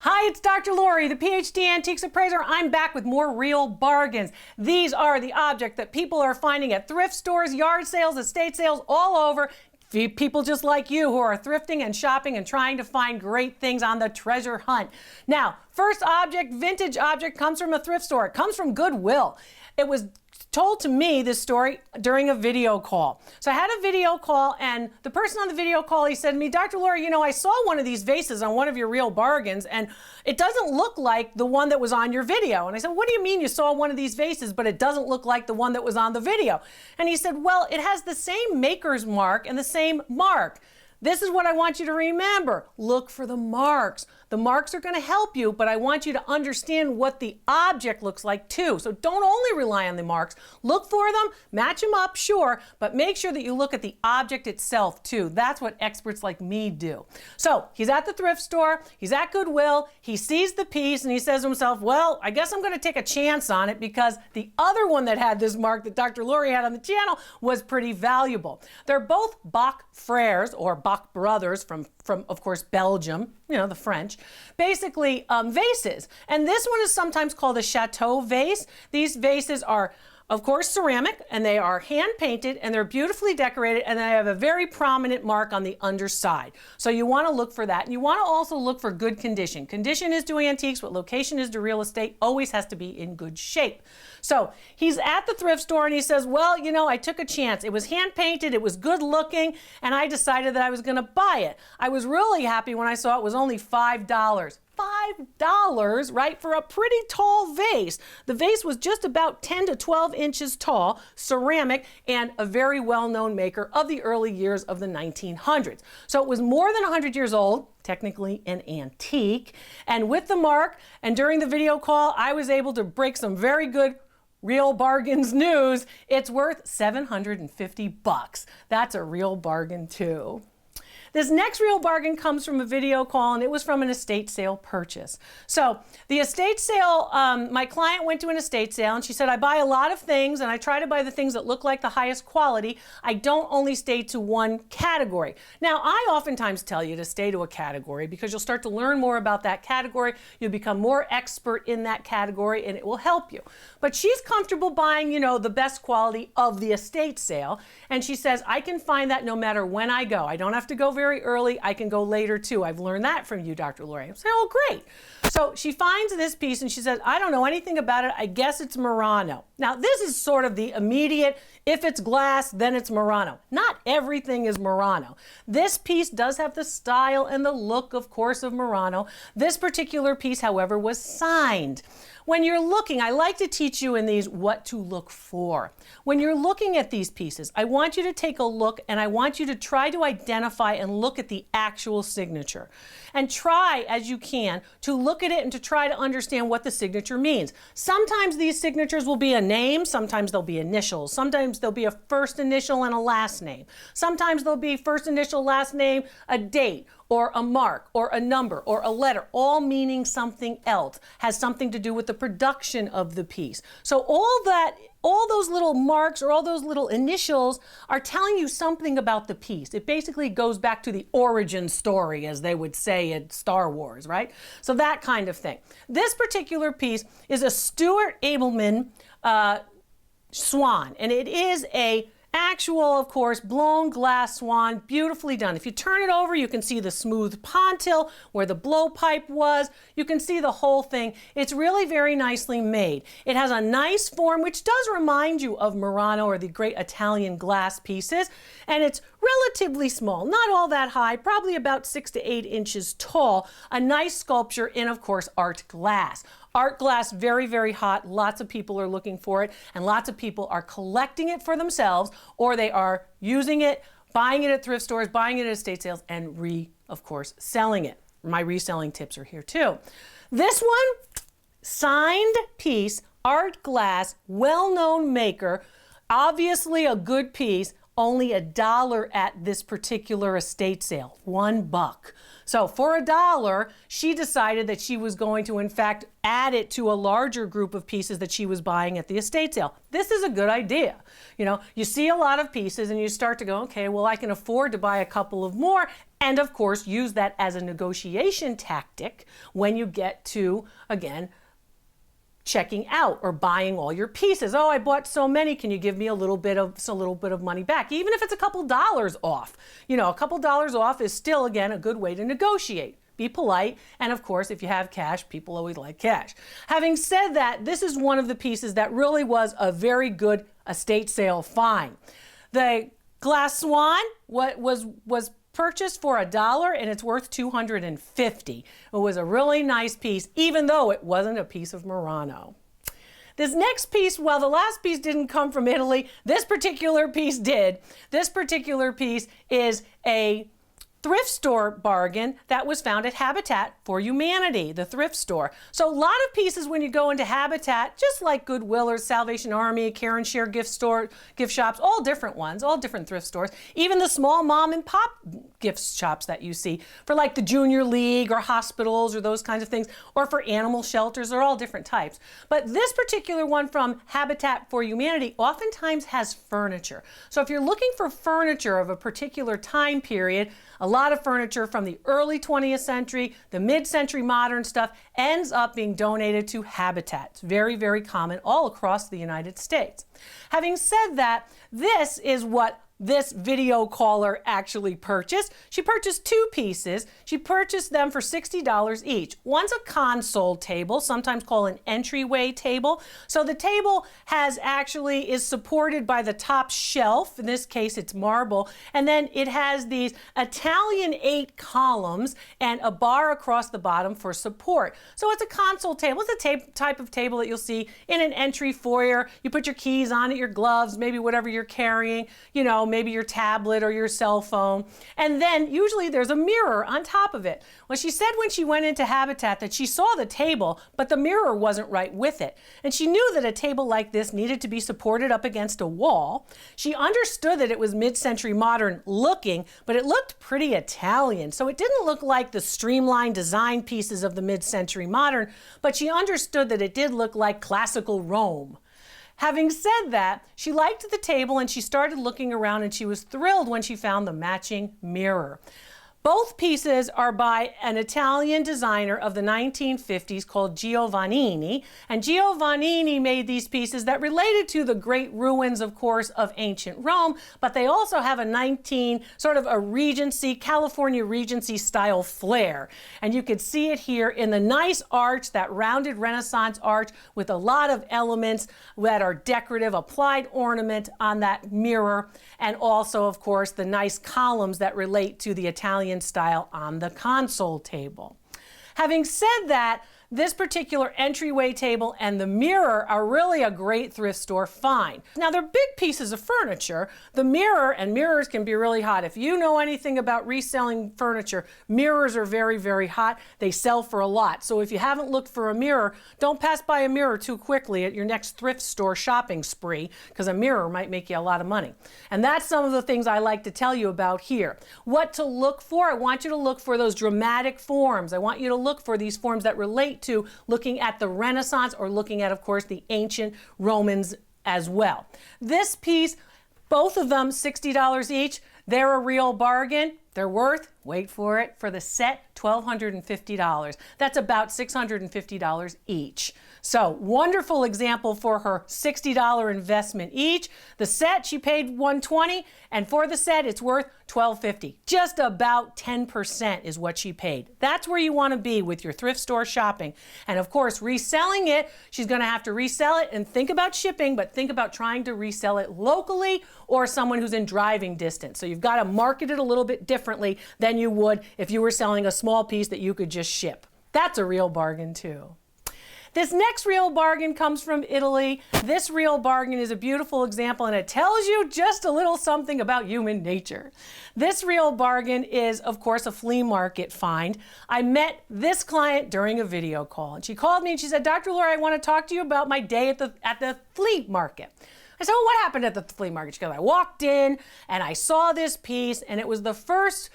Hi, it's Dr. Lori, the PhD Antiques Appraiser. I'm back with more real bargains. These are the objects that people are finding at thrift stores, yard sales, estate sales, all over. People just like you who are thrifting and shopping and trying to find great things on the treasure hunt. Now, first object, vintage object, comes from a thrift store. It comes from Goodwill. It was told to me, this story, during a video call. So I had a video call, and the person on the video call, he said to me, Dr. Lori, you know, I saw one of these vases on one of your real bargains, and it doesn't look like the one that was on your video. And I said, what do you mean you saw one of these vases, but it doesn't look like the one that was on the video? And he said, well, it has the same maker's mark and the same mark. This is what I want you to remember. Look for the marks. The marks are going to help you, but I want you to understand what the object looks like too. So don't only rely on the marks. Look for them, match them up, sure, but make sure that you look at the object itself too. That's what experts like me do. So he's at the thrift store, he's at Goodwill, he sees the piece and he says to himself, well, I guess I'm going to take a chance on it because the other one that had this mark that Dr. Lori had on the channel was pretty valuable. They're both Boch Freres, or Boch brothers from of course, Belgium, you know, the French, basically vases. And this one is sometimes called a chateau vase. These vases are, of course, ceramic, and they are hand painted, and they're beautifully decorated, and they have a very prominent mark on the underside. So you want to look for that. And you want to also look for good condition. Condition is to antiques, what location is to real estate, always has to be in good shape. So he's at the thrift store and he says, well, you know, I took a chance. It was hand painted, it was good looking, and I decided that I was going to buy it. I was really happy when I saw it was only $5. $5, right, for a pretty tall vase. The vase was just about 10 to 12 inches tall, ceramic, and a very well-known maker of the early years of the 1900s. So it was more than 100 years old, technically an antique, and with the mark, and during the video call, I was able to break some very good real bargains news. It's worth $750. That's a real bargain too. This next real bargain comes from a video call, and it was from an estate sale purchase. So the estate sale, my client went to an estate sale and she said, I buy a lot of things and I try to buy the things that look like the highest quality. I don't only stay to one category. Now, I oftentimes tell you to stay to a category because you'll start to learn more about that category. You'll become more expert in that category and it will help you. But she's comfortable buying, you know, the best quality of the estate sale. And she says, I can find that no matter when I go. I don't have to go very early. I can go later too. I've learned that from you, Dr. Lori. I say, oh, great. So she finds this piece and she says, I don't know anything about it. I guess it's Murano. Now, this is sort of the immediate, if it's glass, then it's Murano. Not everything is Murano. This piece does have the style and the look, of course, of Murano. This particular piece, however, was signed. When you're looking, I like to teach you in these what to look for. When you're looking at these pieces, I want you to take a look and I want you to try to identify and look at the actual signature. And try, as you can, to look at it and to try to understand what the signature means. Sometimes these signatures will be a name, sometimes they'll be initials, sometimes they'll be a first initial and a last name. Sometimes they'll be first initial, last name, a date, or a mark, or a number, or a letter, all meaning something else, has something to do with the production of the piece. So all those little marks or all those little initials are telling you something about the piece. It basically goes back to the origin story, as they would say in Star Wars, right? So that kind of thing. This particular piece is a Stuart Abelman Swan, and it is a actual, of course, blown glass swan, beautifully done. If you turn it over, you can see the smooth pontil where the blowpipe was. You can see the whole thing. It's really very nicely made. It has a nice form, which does remind you of Murano or the great Italian glass pieces. And it's relatively small, not all that high, probably about 6 to 8 inches tall. A nice sculpture in, of course, art glass. Art glass, very, very hot. Lots of people are looking for it, and lots of people are collecting it for themselves, or they are using it, buying it at thrift stores, buying it at estate sales, and of course, selling it. My reselling tips are here too. This one, signed piece, art glass, well-known maker, obviously a good piece, only $1 at this particular estate sale, $1. So for $1, she decided that she was going to, in fact, add it to a larger group of pieces that she was buying at the estate sale. This is a good idea. You know, you see a lot of pieces and you start to go, okay, well, I can afford to buy a couple of more. And of course, use that as a negotiation tactic when you get to, again, checking out or buying all your pieces. Oh, I bought so many. Can you give me a little bit of money back? Even if it's a couple dollars off. You know, a couple dollars off is still, again, a good way to negotiate. Be polite. And of course, if you have cash, people always like cash. Having said that, this is one of the pieces that really was a very good estate sale find. The glass Swan was purchased for $1 and it's worth $250. It was a really nice piece, even though it wasn't a piece of Murano. This next piece, well, the last piece didn't come from Italy. This particular piece did. This particular piece is a thrift store bargain that was found at Habitat for Humanity, the thrift store. So a lot of pieces when you go into Habitat, just like Goodwill or Salvation Army, Care and Share gift shops, all different ones, all different thrift stores, even the small mom and pop gift shops that you see for like the Junior League or hospitals or those kinds of things, or for animal shelters, they're all different types. But this particular one from Habitat for Humanity oftentimes has furniture. So if you're looking for furniture of a particular time period, a lot of furniture from the early 20th century, the mid-century modern stuff ends up being donated to Habitat. It's very, very common all across the United States. Having said that, this is what this video caller actually purchased. She purchased two pieces. She purchased them for $60 each. One's a console table, sometimes called an entryway table. So the table is supported by the top shelf. In this case, it's marble. And then it has these Italian 8 columns and a bar across the bottom for support. So it's a console table. It's a type of table that you'll see in an entry foyer. You put your keys on it, your gloves, maybe whatever you're carrying, you know, maybe your tablet or your cell phone. And then usually there's a mirror on top of it. Well, she said when she went into Habitat that she saw the table, but the mirror wasn't right with it. And she knew that a table like this needed to be supported up against a wall. She understood that it was mid-century modern looking, but it looked pretty Italian. So it didn't look like the streamlined design pieces of the mid-century modern, but she understood that it did look like classical Rome. Having said that, she liked the table and she started looking around and she was thrilled when she found the matching mirror. Both pieces are by an Italian designer of the 1950s called Giovannini. And Giovannini made these pieces that related to the great ruins, of course, of ancient Rome, but they also have a Regency, California Regency style flair. And you could see it here in the nice arch, that rounded Renaissance arch with a lot of elements that are decorative, applied ornament on that mirror, and also, of course, the nice columns that relate to the Italian style on the console table. Having said that, this particular entryway table and the mirror are really a great thrift store find. Now, they're big pieces of furniture. The mirror, and mirrors can be really hot. If you know anything about reselling furniture, mirrors are very, very hot. They sell for a lot. So if you haven't looked for a mirror, don't pass by a mirror too quickly at your next thrift store shopping spree, because a mirror might make you a lot of money. And that's some of the things I like to tell you about here. What to look for? I want you to look for those dramatic forms. I want you to look for these forms that relate to looking at the Renaissance or looking at, of course, the ancient Romans as well. This piece, both of them $60 each. They're a real bargain. They're worth, wait for it, for the set, $1,250. That's about $650 each. So wonderful example for her $60 investment each. The set, she paid $120, and for the set, it's worth $1,250. Just about 10% is what she paid. That's where you want to be with your thrift store shopping. And of course, reselling it, she's going to have to resell it and think about shipping, but think about trying to resell it locally or someone who's in driving distance. So you've got to market it a little bit differently than you would if you were selling a small piece that you could just ship. That's a real bargain too. This next real bargain comes from Italy. This real bargain is a beautiful example, and it tells you just a little something about human nature. This real bargain is, of course, a flea market find. I met this client during a video call, and she called me and she said, "Dr. Laura, I want to talk to you about my day at the flea market." I said, well, what happened at the flea market? She goes, I walked in and I saw this piece, and it was the first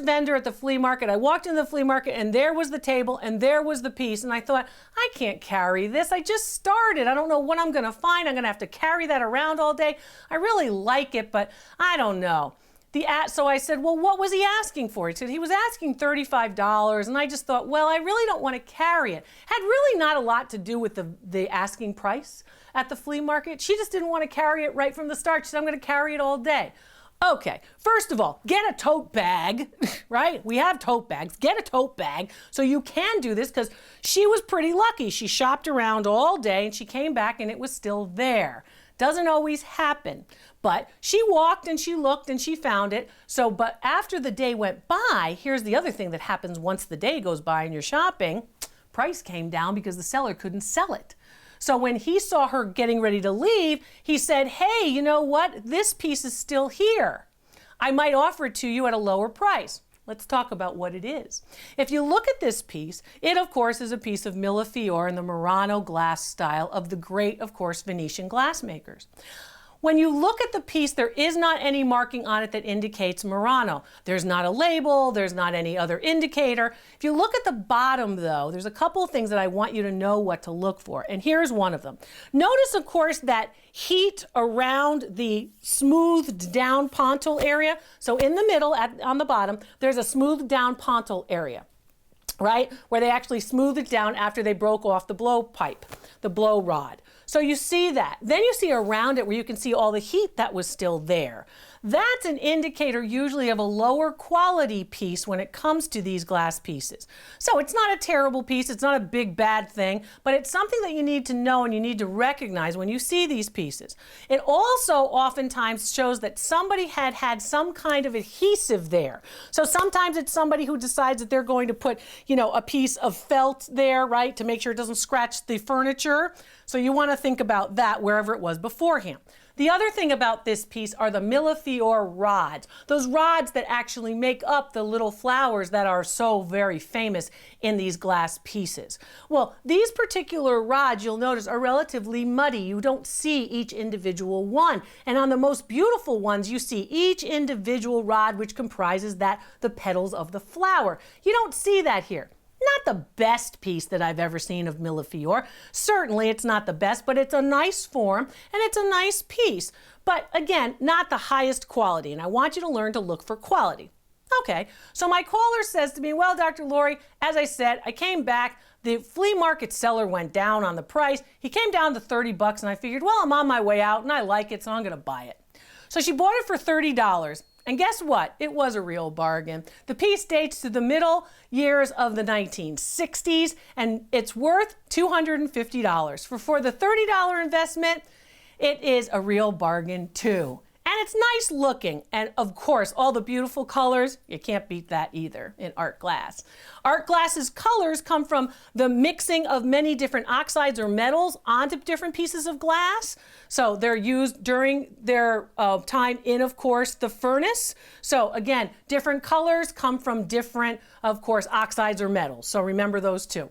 vendor at the flea market. I walked into the flea market and there was the table and there was the piece. And I thought, I can't carry this. I just started. I don't know what I'm going to find. I'm going to have to carry that around all day. I really like it, but I don't know. So I said, well, what was he asking for? He said he was asking $35. And I just thought, well, I really don't want to carry it. Had really not a lot to do with the asking price at the flea market. She just didn't want to carry it right from the start. She said, I'm going to carry it all day. Okay, first of all, get a tote bag, right? We have tote bags. Get a tote bag so you can do this, because she was pretty lucky. She shopped around all day and she came back and it was still there. Doesn't always happen, but she walked and she looked and she found it. So, but after the day went by, here's the other thing that happens once the day goes by and you're shopping. Price came down because the seller couldn't sell it. So when he saw her getting ready to leave, he said, hey, you know what? This piece is still here. I might offer it to you at a lower price. Let's talk about what it is. If you look at this piece, it of course is a piece of Millefiori in the Murano glass style of the great, of course, Venetian glassmakers. When you look at the piece, there is not any marking on it that indicates Murano. There's not a label, there's not any other indicator. If you look at the bottom though, there's a couple of things that I want you to know what to look for, and here's one of them. Notice, of course, that heat around the smoothed down pontil area. So in the middle, on the bottom, there's a smoothed down pontil area, right? Where they actually smoothed it down after they broke off the blow pipe, the blow rod. So you see that. Then you see around it where you can see all the heat that was still there. That's an indicator usually of a lower quality piece when it comes to these glass pieces. So it's not a terrible piece, it's not a big bad thing, but it's something that you need to know and you need to recognize when you see these pieces. It also oftentimes shows that somebody had some kind of adhesive there. So sometimes it's somebody who decides that they're going to put, you know, a piece of felt there, right, to make sure it doesn't scratch the furniture. So you want to think about that wherever it was beforehand. The other thing about this piece are the Millefiori rods, those rods that actually make up the little flowers that are so very famous in these glass pieces. Well, these particular rods, you'll notice, are relatively muddy. You don't see each individual one. And on the most beautiful ones, you see each individual rod, which comprises the petals of the flower. You don't see that here. Not the best piece that I've ever seen of Millefiori. Certainly it's not the best, but it's a nice form and it's a nice piece. But again, not the highest quality, and I want you to learn to look for quality. Okay, so my caller says to me, well, Dr. Lori, as I said, I came back, the flea market seller went down on the price. He came down to $30 and I figured, well, I'm on my way out and I like it, so I'm gonna buy it. So she bought it for $30. And guess what? It was a real bargain. The piece dates to the middle years of the 1960s, and it's worth $250. For the $30 investment, it is a real bargain too. And it's nice looking. And of course, all the beautiful colors, you can't beat that either in art glass. Art glass's colors come from the mixing of many different oxides or metals onto different pieces of glass. So they're used during their time in, of course, the furnace. So again, different colors come from different, of course, oxides or metals. So remember those two.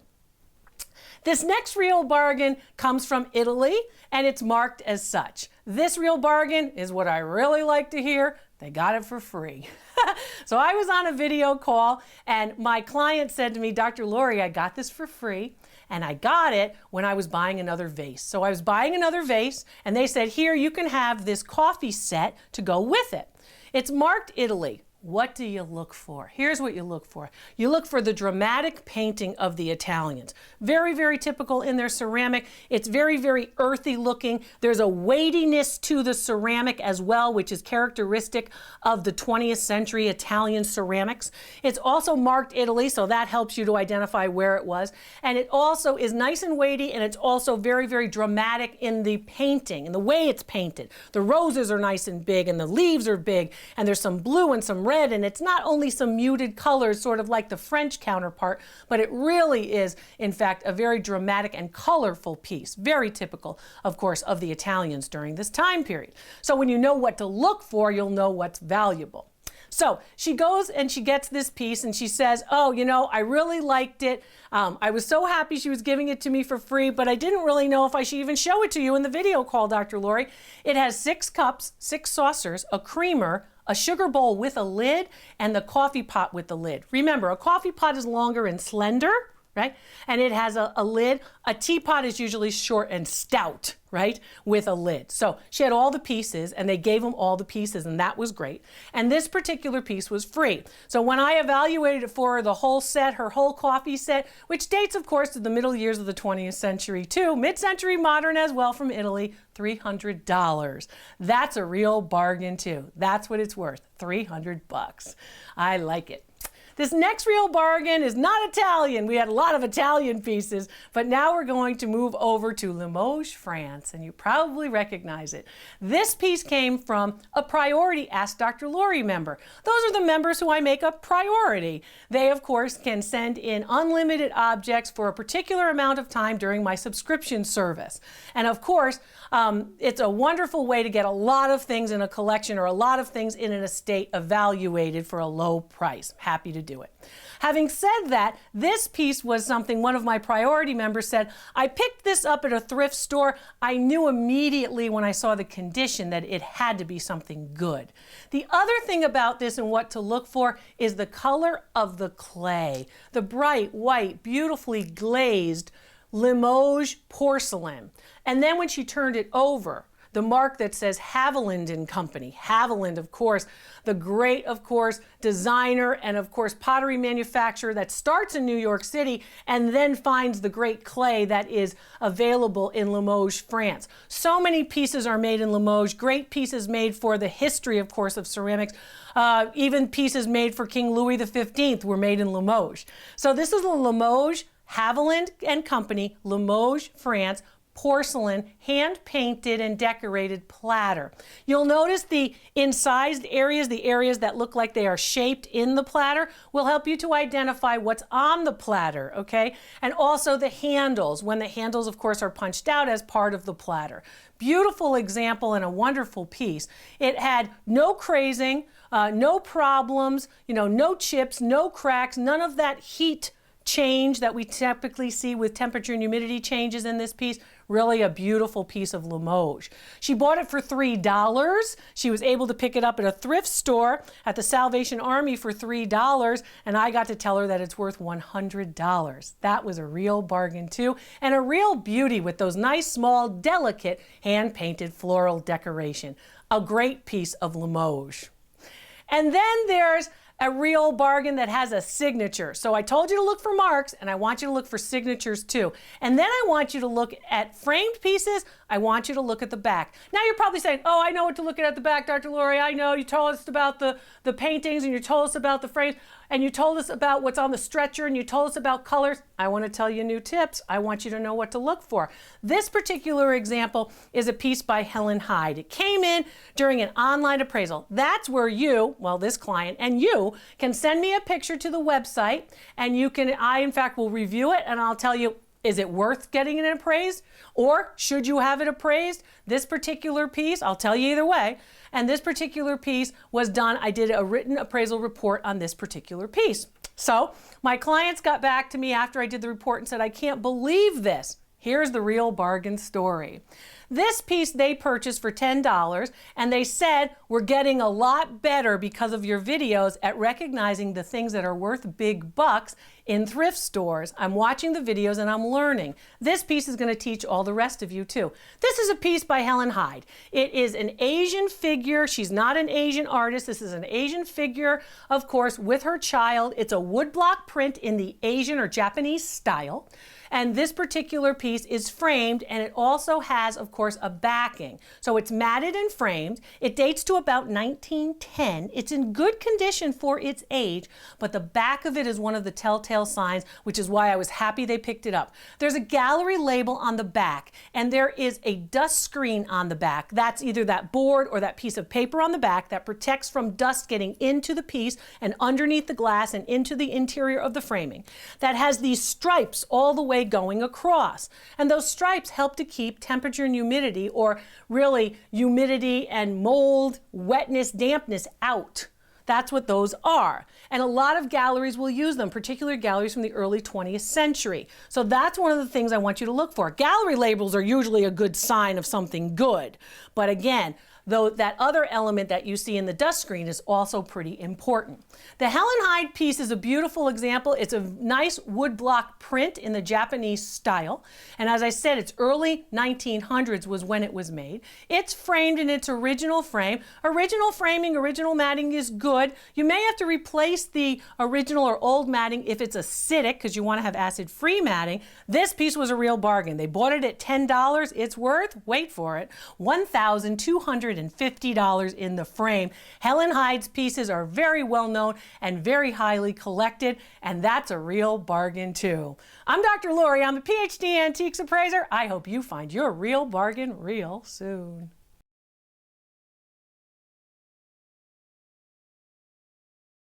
This next real bargain comes from Italy, and it's marked as such. This real bargain is what I really like to hear. They got it for free. So I was on a video call, and my client said to me, Dr. Lori, I got this for free, and I got it when I was buying another vase. So I was buying another vase, and they said, here, you can have this coffee set to go with it. It's marked Italy. What do you look for? Here's what you look for. You look for the dramatic painting of the Italians. Very, very typical in their ceramic. It's very, very earthy looking. There's a weightiness to the ceramic as well, which is characteristic of the 20th century Italian ceramics. It's also marked Italy, so that helps you to identify where it was. And it also is nice and weighty, and it's also very, very dramatic in the painting, in the way it's painted. The roses are nice and big, and the leaves are big, and there's some blue and some red, and it's not only some muted colors, sort of like the French counterpart, but it really is, in fact, a very dramatic and colorful piece. Very typical, of course, of the Italians during this time period. So when you know what to look for, you'll know what's valuable. So she goes and she gets this piece and she says, oh, you know, I really liked it. I was so happy she was giving it to me for free, but I didn't really know if I should even show it to you in the video call, Dr. Lori. It has 6 cups, 6 saucers, a creamer, a sugar bowl with a lid, and the coffee pot with the lid. Remember, a coffee pot is longer and slender, right? And it has a lid. A teapot is usually short and stout, right? With a lid. So she had all the pieces and they gave them all the pieces and that was great. And this particular piece was free. So when I evaluated it for her, the whole set, her whole coffee set, which dates of course to the middle years of the 20th century too, mid-century modern as well from Italy, $300. That's a real bargain too. That's what it's worth, 300 bucks. I like it. This next real bargain is not Italian. We had a lot of Italian pieces, but now we're going to move over to Limoges, France, and you probably recognize it. This piece came from a Priority Ask Dr. Lori member. Those are the members who I make a priority. They, of course, can send in unlimited objects for a particular amount of time during my subscription service. And of course, it's a wonderful way to get a lot of things in a collection or a lot of things in an estate evaluated for a low price. Happy to do it. Having said that, this piece was something one of my priority members said, I picked this up at a thrift store. I knew immediately when I saw the condition that it had to be something good. The other thing about this and what to look for is the color of the clay. The bright, white, beautifully glazed Limoges porcelain. And then when she turned it over, the mark that says Haviland and Company. Haviland, of course, the great, of course, designer and, of course, pottery manufacturer that starts in New York City and then finds the great clay that is available in Limoges, France. So many pieces are made in Limoges, great pieces made for the history, of course, of ceramics. Even pieces made for King Louis XV were made in Limoges. So this is the Limoges Haviland and Company, Limoges, France, porcelain, hand-painted and decorated platter. You'll notice the incised areas, the areas that look like they are shaped in the platter, will help you to identify what's on the platter, okay? And also the handles, when the handles, of course, are punched out as part of the platter. Beautiful example and a wonderful piece. It had no crazing, no problems, no chips, no cracks, none of that heat change that we typically see with temperature and humidity changes in this piece. Really a beautiful piece of Limoges. She bought it for $3. She was able to pick it up at a thrift store at the Salvation Army for $3, and I got to tell her that it's worth $100. That was a real bargain too, and a real beauty with those nice, small, delicate, hand-painted floral decoration. A great piece of Limoges. And then there's a real bargain that has a signature. So I told you to look for marks, and I want you to look for signatures too. And then I want you to look at framed pieces. I want you to look at the back. Now you're probably saying, oh, I know what to look at the back, Dr. Lori. I know you told us about the paintings and you told us about the frames and you told us about what's on the stretcher and you told us about colors. I want to tell you new tips. I want you to know what to look for. This particular example is a piece by Helen Hyde. It came in during an online appraisal. That's where you, well, this client and you can send me a picture to the website, and I in fact will review it and I'll tell you, is it worth getting it appraised? Or should you have it appraised? This particular piece, I'll tell you either way, and this particular piece was done, I did a written appraisal report on this particular piece. So my clients got back to me after I did the report and said, I can't believe this. Here's the real bargain story. This piece they purchased for $10, and they said, we're getting a lot better because of your videos at recognizing the things that are worth big bucks in thrift stores. I'm watching the videos and I'm learning. This piece is going to teach all the rest of you too. This is a piece by Helen Hyde. It is an Asian figure. She's not an Asian artist. This is an Asian figure, of course, with her child. It's a woodblock print in the Asian or Japanese style. And this particular piece is framed, and it also has, of course, a backing. So it's matted and framed. It dates to about 1910. It's in good condition for its age, but the back of it is one of the telltale signs, which is why I was happy they picked it up. There's a gallery label on the back, and there is a dust screen on the back. That's either that board or that piece of paper on the back that protects from dust getting into the piece and underneath the glass and into the interior of the framing. That has these stripes all the way going across. And those stripes help to keep temperature and humidity, or really humidity and mold, wetness, dampness out. That's what those are. And a lot of galleries will use them, particularly galleries from the early 20th century. So that's one of the things I want you to look for. Gallery labels are usually a good sign of something good. But again, though that other element that you see in the dust screen is also pretty important. The Helen Hyde piece is a beautiful example. It's a nice woodblock print in the Japanese style. And as I said, it's early 1900s was when it was made. It's framed in its original frame. Original framing, original matting is good. You may have to replace the original or old matting if it's acidic, because you want to have acid-free matting. This piece was a real bargain. They bought it at $10. It's worth, wait for it, $1,250 in the frame. Helen Hyde's pieces are very well known and very highly collected, and that's a real bargain too. I'm Dr. Lori. I'm a PhD antiques appraiser. I hope you find your real bargain real soon.